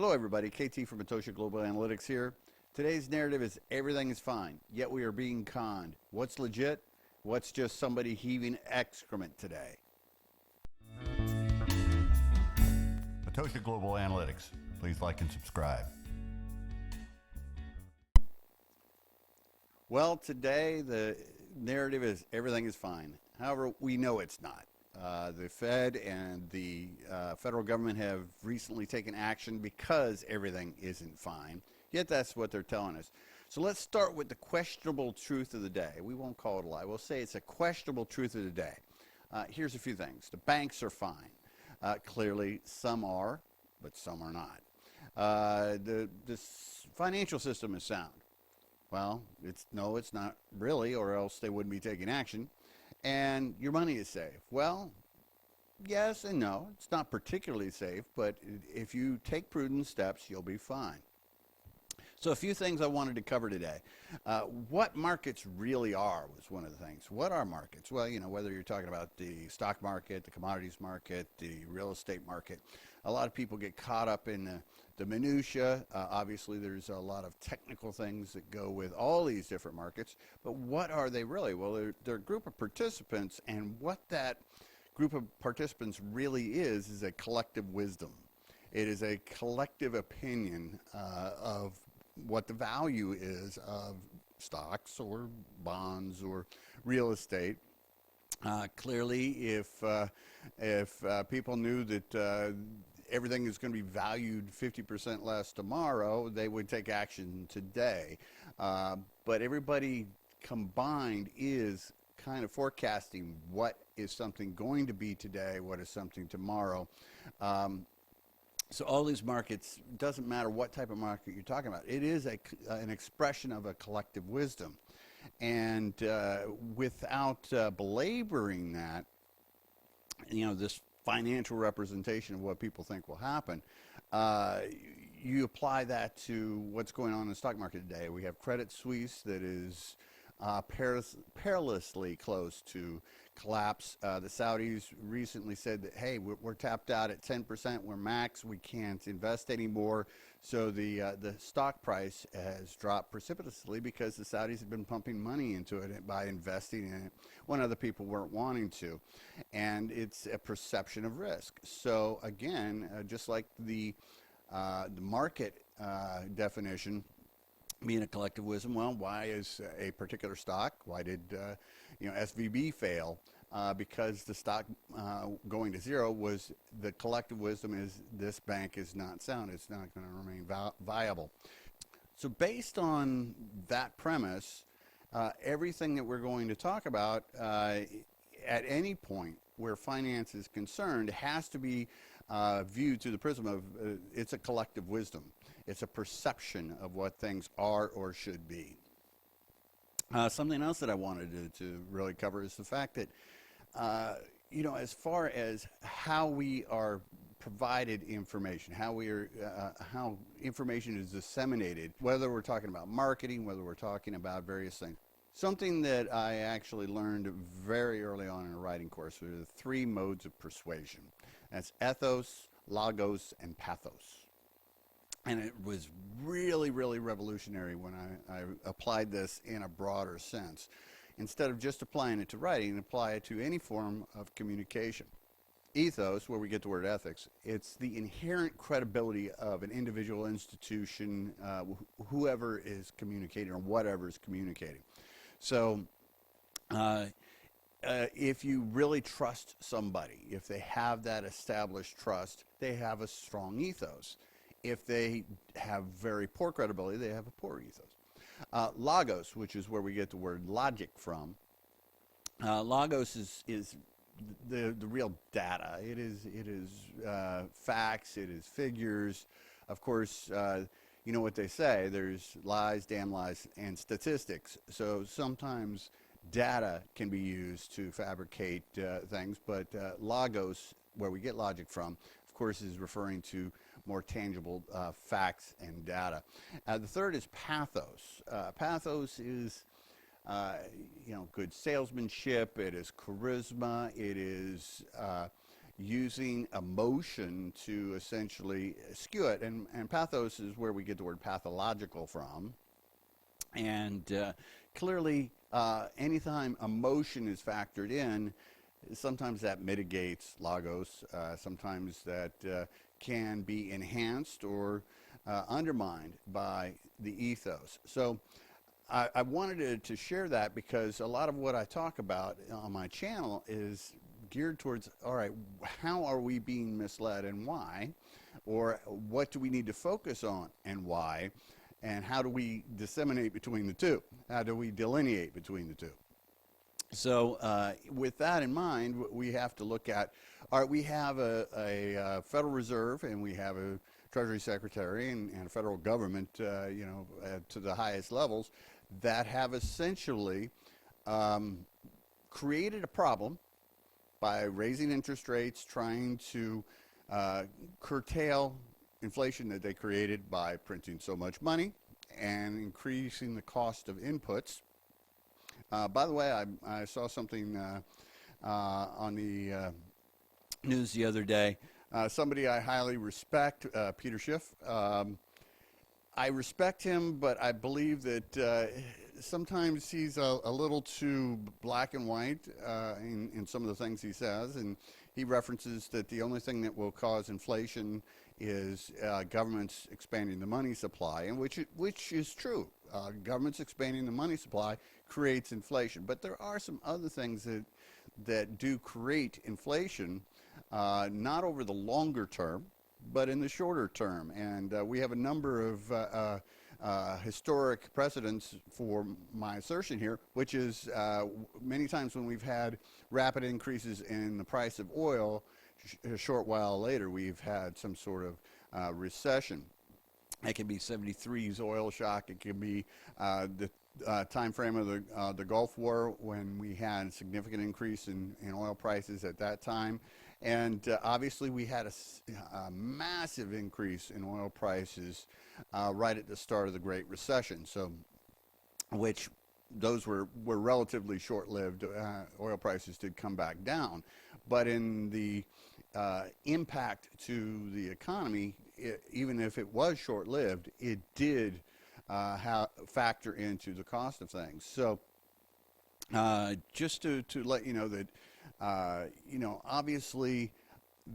Hello everybody, KT from Atocha Global Analytics here. Today's narrative is everything is fine, yet we are being conned. What's legit? What's just somebody heaving excrement today? Atocha Global Analytics. Please like and subscribe. Well, today the narrative is everything is fine. However, we know it's not. The Fed and the federal government have recently taken action because everything isn't fine. Yet that's what they're telling us. So let's start with the questionable truth of the day. We won't call it a lie. We'll say it's a questionable truth of the day. Here's a few things. The banks are fine. Clearly, some are, but some are not. The financial system is sound. Well, it's not really, or else they wouldn't be taking action. And your money is safe. Well, yes and no. It's not particularly safe, but if you take prudent steps, you'll be fine. So a few things I wanted to cover today. What markets really are was one of the things. What are markets? Well, whether you're talking about the stock market, the commodities market, the real estate market, a lot of people get caught up in the minutia. Obviously, there's a lot of technical things that go with all these different markets. But what are they really? Well, they're a group of participants, and what that group of participants really is a collective wisdom. It is a collective opinion of what the value is of stocks or bonds or real estate. Clearly, if people knew that everything is going to be valued 50% less tomorrow, they would take action today. But everybody combined is kind of forecasting what is something going to be today, what is something tomorrow. So all these markets, doesn't matter what type of market you're talking about, it is an expression of a collective wisdom. And without belaboring that, this financial representation of what people think will happen, you apply that to what's going on in the stock market today. We have Credit Suisse that is perilously close to collapse. The Saudis recently said that, hey, we're tapped out at 10%, we're max, we can't invest anymore. So the stock price has dropped precipitously because the Saudis have been pumping money into it by investing in it when other people weren't wanting to. And it's a perception of risk. So again, just like the market definition, being a collective wisdom, well, why is a particular stock, why did SVB fail? Because the stock going to zero was the collective wisdom is this bank is not sound, it's not going to remain viable. So based on that premise, everything that we're going to talk about at any point where finance is concerned has to be viewed through the prism of it's a collective wisdom. It's a perception of what things are or should be. Something else that I wanted to really cover is the fact that, as far as how we are provided information, how information is disseminated, whether we're talking about marketing, whether we're talking about various things. Something that I actually learned very early on in a writing course were the three modes of persuasion. That's ethos, logos, and pathos. And it was really, really revolutionary when I applied this in a broader sense. Instead of just applying it to writing, apply it to any form of communication. Ethos, where we get the word ethics, it's the inherent credibility of an individual, institution, whoever is communicating or whatever is communicating. So if you really trust somebody, if they have that established trust, they have a strong ethos. If they have very poor credibility, they have a poor ethos. Logos, which is where we get the word logic from. Logos is the real data. It is facts. It is figures. Of course, you know what they say. There's lies, damn lies, and statistics. So sometimes data can be used to fabricate things, but logos, where we get logic from, of course, is referring to more tangible facts and data. The third is pathos. Pathos is good salesmanship. It is charisma. It is using emotion to essentially skew it. And pathos is where we get the word pathological from. And clearly, anytime emotion is factored in, sometimes that mitigates logos. Sometimes that can be enhanced or undermined by the ethos. So I wanted to share that because a lot of what I talk about on my channel is geared towards, all right, how are we being misled and why? Or what do we need to focus on and why? And how do we disseminate between the two? How do we delineate between the two? So with that in mind, we have to look at, all right, we have a Federal Reserve and we have a Treasury Secretary and a federal government, to the highest levels that have essentially created a problem by raising interest rates, trying to curtail inflation that they created by printing so much money and increasing the cost of inputs. By the way, I saw something on the news the other day. Somebody I highly respect, Peter Schiff. I respect him, but I believe that sometimes he's a little too black and white in some of the things he says. And he references that the only thing that will cause inflation is governments expanding the money supply, and which is true. Governments expanding the money supply creates inflation, but there are some other things that do create inflation, not over the longer term, but in the shorter term. And we have a number of historic precedents for my assertion here, which is many times when we've had rapid increases in the price of oil, a short while later we've had some sort of recession. It can be 73's oil shock. It can be the time frame of the Gulf War when we had a significant increase in oil prices at that time. And obviously we had a massive increase in oil prices right at the start of the Great Recession. So, which those were relatively short-lived. Oil prices did come back down. But in the impact to the economy, even if it was short-lived, it did factor into the cost of things. So just to let you know that, obviously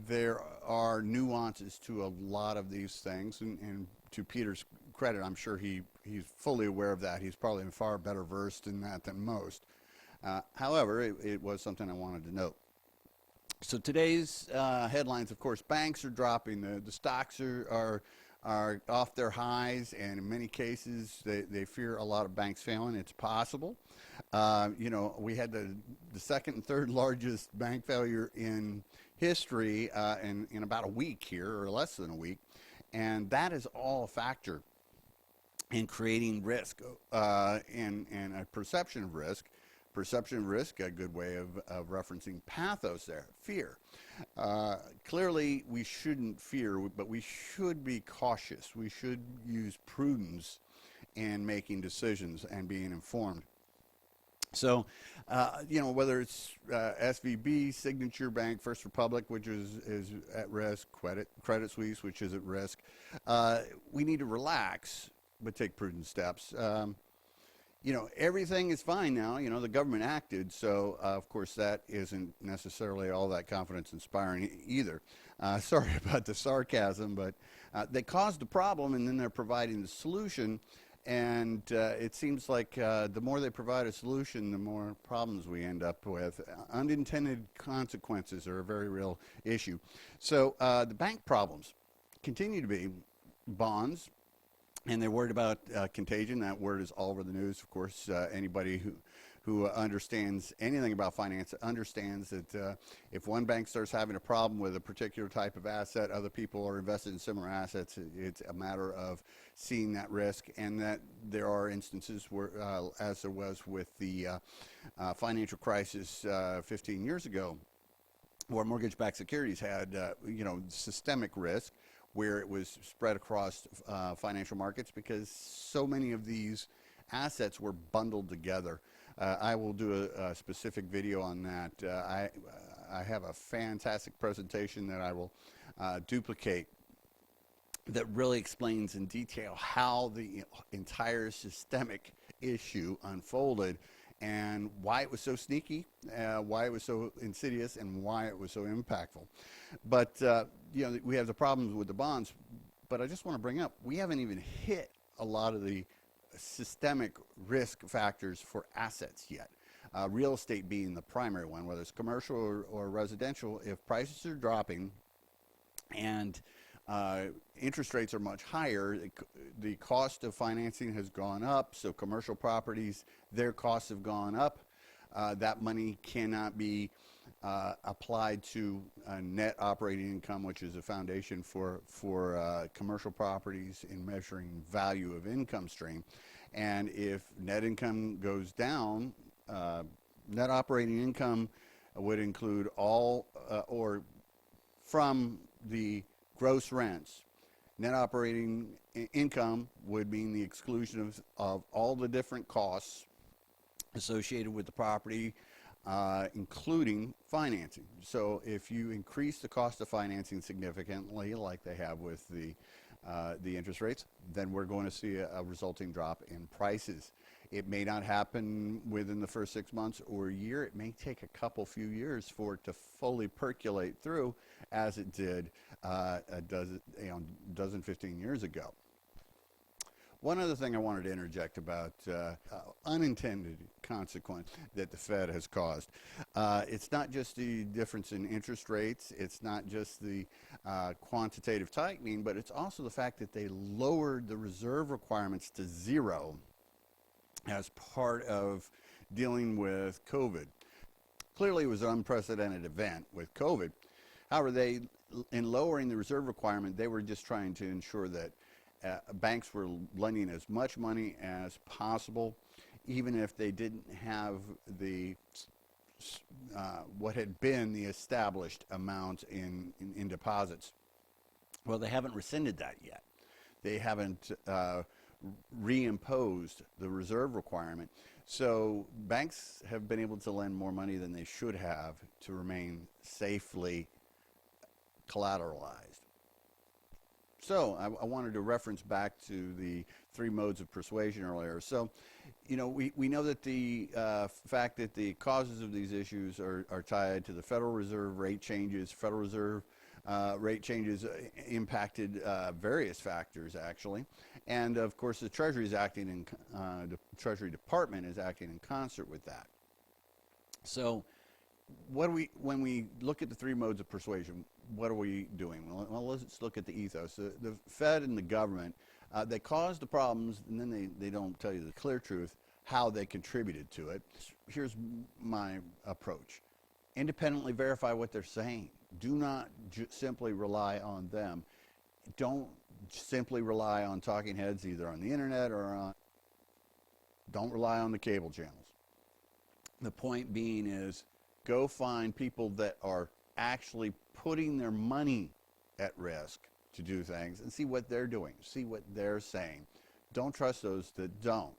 there are nuances to a lot of these things, and to Peter's credit, I'm sure he's fully aware of that. He's probably far better versed in that than most. However, it was something I wanted to note. So today's headlines, of course, banks are dropping. The stocks are off their highs, and in many cases, they fear a lot of banks failing. It's possible. We had the second and third largest bank failure in history in about a week here, or less than a week, and that is all a factor in creating risk and a perception of risk. Perception of risk, a good way of referencing pathos there, fear. Clearly, we shouldn't fear, but we should be cautious. We should use prudence in making decisions and being informed. So, whether it's SVB, Signature Bank, First Republic, which is at risk, Credit Suisse, which is at risk, we need to relax, but take prudent steps. Everything is fine now. The government acted, so of course that isn't necessarily all that confidence inspiring either. Sorry about the sarcasm, but they caused the problem and then they're providing the solution, and it seems like the more they provide a solution, the more problems we end up with. Unintended consequences are a very real issue. So the bank problems continue to be bonds. And they're worried about contagion. That word is all over the news. Of course, anybody who understands anything about finance understands that if one bank starts having a problem with a particular type of asset, other people are invested in similar assets. It's a matter of seeing that risk, and that there are instances where, as there was with the financial crisis 15 years ago, where mortgage-backed securities had, systemic risk, where it was spread across financial markets because so many of these assets were bundled together. I will do a specific video on that. I have a fantastic presentation that I will duplicate that really explains in detail how the entire systemic issue unfolded and why it was so sneaky, why it was so insidious, and why it was so impactful. But we have the problems with the bonds. But I just want to bring up, we haven't even hit a lot of the systemic risk factors for assets yet. Real estate being the primary one, whether it's commercial or residential. If prices are dropping and interest rates are much higher, the cost of financing has gone up, so commercial properties, their costs have gone up. That money cannot be applied to net operating income, which is a foundation for commercial properties in measuring value of income stream. And if net income goes down, net operating income would include all or from the gross rents. Net operating income would mean the exclusion of all the different costs associated with the property, including financing. So if you increase the cost of financing significantly, like they have with the interest rates, then we're going to see a resulting drop in prices. It may not happen within the first 6 months or a year. It may take a few years for it to fully percolate through, as it did a dozen, 15 years ago. One other thing I wanted to interject about unintended consequence that the Fed has caused. It's not just the difference in interest rates. It's not just the quantitative tightening, but it's also the fact that they lowered the reserve requirements to zero as part of dealing with COVID. Clearly, it was an unprecedented event with COVID. However, in lowering the reserve requirement, they were just trying to ensure that banks were lending as much money as possible, even if they didn't have the what had been the established amount in deposits. Well, they haven't rescinded that yet. They haven't reimposed the reserve requirement. So banks have been able to lend more money than they should have to remain safely collateralized. So I wanted to reference back to the 3 modes of persuasion earlier. So, we know that the fact that the causes of these issues are tied to the Federal Reserve rate changes. Federal Reserve rate changes impacted various factors, actually. And, of course, the Treasury the Treasury Department is acting in concert with that. So when we look at the 3 modes of persuasion, what are we doing? Well, let's look at the ethos. The Fed and the government, they caused the problems, and then they don't tell you the clear truth, how they contributed to it. Here's my approach. Independently verify what they're saying. Do not simply rely on them. Don't simply rely on talking heads, either on the internet or don't rely on the cable channels. The point being is, go find people that are actually putting their money at risk to do things and see what they're doing, see what they're saying. Don't trust those that don't.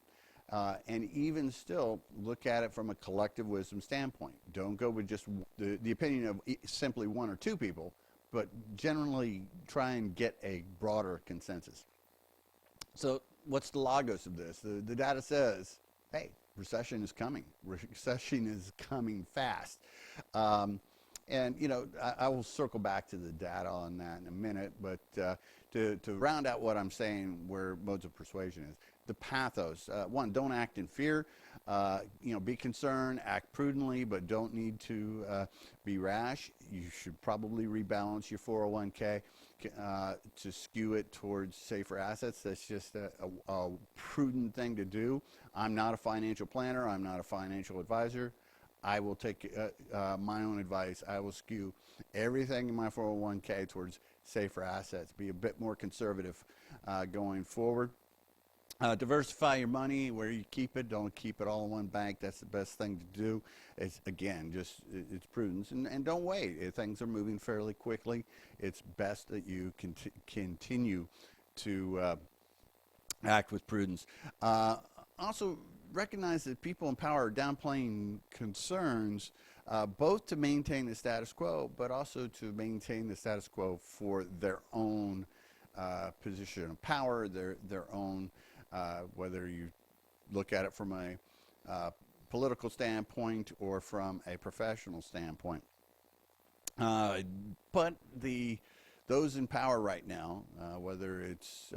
And even still, look at it from a collective wisdom standpoint. Don't go with just the opinion of simply 1 or 2 people, but generally try and get a broader consensus. So what's the logos of this? The data says, hey, recession is coming. Recession is coming fast. And, I will circle back to the data on that in a minute, but to round out what I'm saying where modes of persuasion is, the pathos. 1, don't act in fear. Be concerned, act prudently, but don't need to be rash. You should probably rebalance your 401k to skew it towards safer assets. That's just a prudent thing to do. I'm not a financial planner. I'm not a financial advisor. I will take my own advice. I will skew everything in my 401k towards safer assets. Be a bit more conservative going forward. Diversify your money where you keep it. Don't keep it all in one bank. That's the best thing to do. It's, again, it's prudence. And don't wait. Things are moving fairly quickly. It's best that you continue to act with prudence. Also, recognize that people in power are downplaying concerns both to maintain the status quo, but also to maintain the status quo for their own position of power, their own, whether you look at it from a political standpoint or from a professional standpoint. But those in power right now, whether it's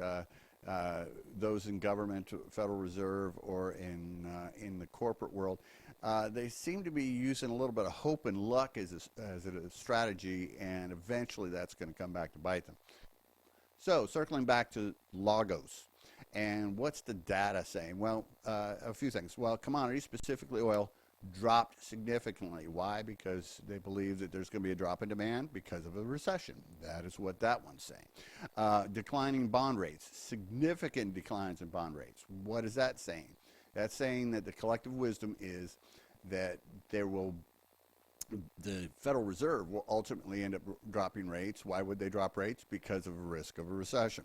those in government, Federal Reserve, or in the corporate world, they seem to be using a little bit of hope and luck as a strategy, and eventually that's going to come back to bite them. So, circling back to Lagos, and what's the data saying? Well, a few things. Well, commodities, specifically oil, dropped significantly. Why? Because they believe that there's going to be a drop in demand because of a recession. That is what that one's saying. Declining bond rates, significant declines in bond rates. What is that saying? That's saying that the collective wisdom is that the Federal Reserve will ultimately end up dropping rates. Why would they drop rates? Because of a risk of a recession.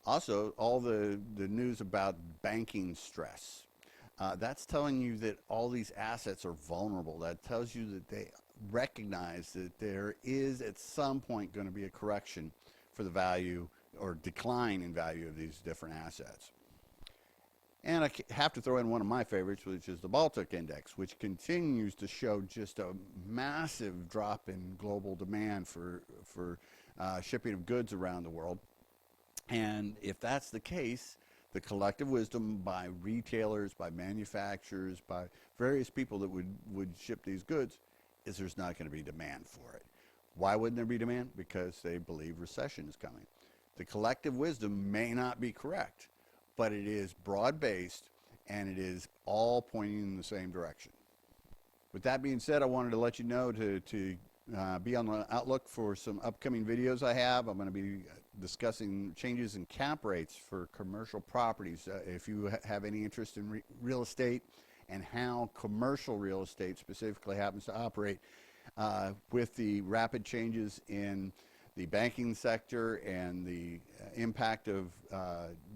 Also, all the news about banking stress. That's telling you that all these assets are vulnerable. That tells you that they recognize that there is at some point going to be a correction for the value or decline in value of these different assets. And I have to throw in one of my favorites, which is the Baltic Index, which continues to show just a massive drop in global demand for shipping of goods around the world. And if that's the case, the collective wisdom by retailers, by manufacturers, by various people that would ship these goods is there's not going to be demand for it. Why wouldn't there be demand? Because they believe recession is coming. The collective wisdom may not be correct, but it is broad-based and it is all pointing in the same direction. With that being said, I wanted to let you know to be on the outlook for some upcoming videos I have. I'm going to be discussing changes in cap rates for commercial properties. If you have any interest in real estate and how commercial real estate specifically happens to operate with the rapid changes in the banking sector and the impact of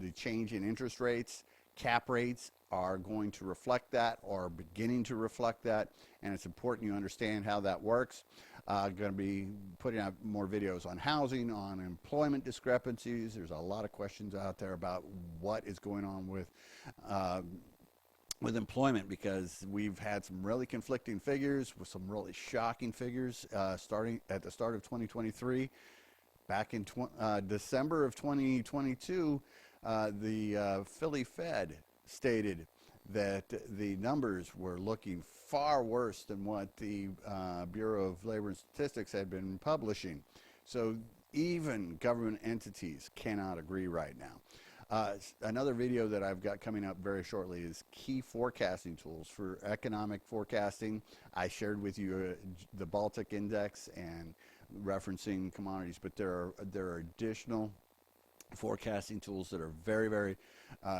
the change in interest rates, cap rates are going to reflect that or beginning to reflect that, and it's important you understand how that works. Going to be putting out more videos on housing, on employment discrepancies. There's a lot of questions out there about what is going on with employment, because we've had some really conflicting figures with some really shocking figures starting at the start of 2023. Back in December of 2022, the Philly Fed stated that the numbers were looking far worse than what the Bureau of Labor and Statistics had been publishing. So even government entities cannot agree right now. Another video that I've got coming up very shortly is key forecasting tools for economic forecasting. I shared with you the Baltic Index and referencing commodities, but there are additional forecasting tools that are very, very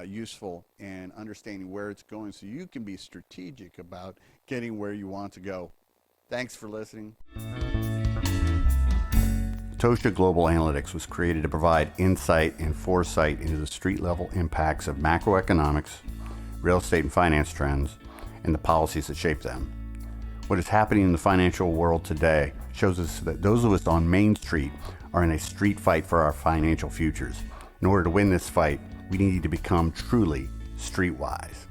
useful in understanding where it's going so you can be strategic about getting where you want to go. Thanks for listening. Atocha Global Analytics was created to provide insight and foresight into the street-level impacts of macroeconomics, real estate and finance trends, and the policies that shape them. What is happening in the financial world today shows us that those of us on Main Street are in a street fight for our financial futures. In order to win this fight, we need to become truly streetwise.